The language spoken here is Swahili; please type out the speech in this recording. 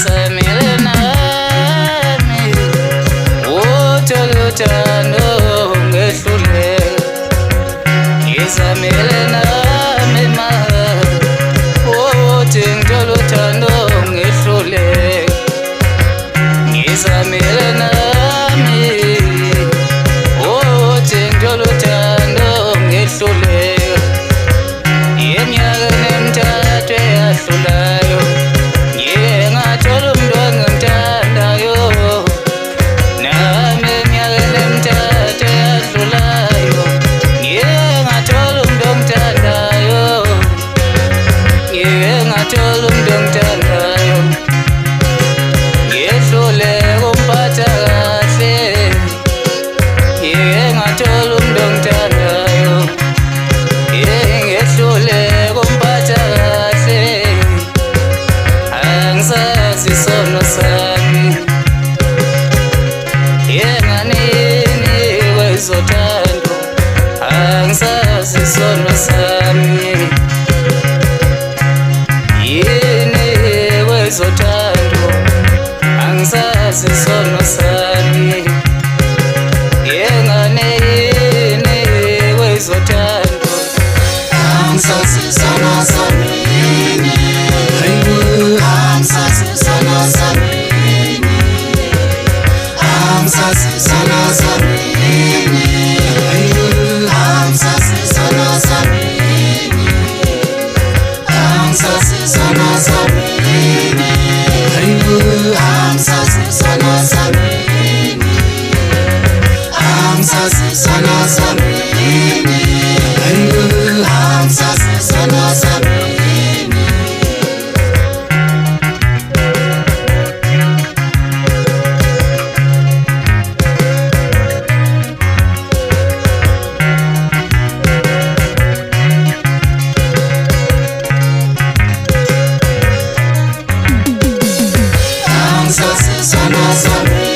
ngizamile nami uthola uthando ngehluleka. Ngizamile nami ma uthi ngithola uthando ngehluleka. Ngizamile nami uthi ngithola uthando ngehluleka. Eminyakeni emithathu eyadlulayo ngike ngathola umuntu engimthandayo. Nami eminyakeni emithathu eyadlulayo ngike ngathola umuntu ongithandayo. Ngike ngathola umuntu ongithandayo. Ngehluleka umphatha kahle. Ngike ngathola umuntu ongithandayo. Ngehluleka umphatha kahle. Angisazi isono sami. Yenganini wezothando. Angisazi isono sami. Yini wezothando. Angisazi isono sami. Yenganini wezothando. Angisazi isono sami. Angisazi isono sami. Angisazi isono sami. Angisazi isono sami. Angisazi isono sami. Angisazi isono sami. Angisazi isono sami. Angisazi isono sami. Angisazi isono sami.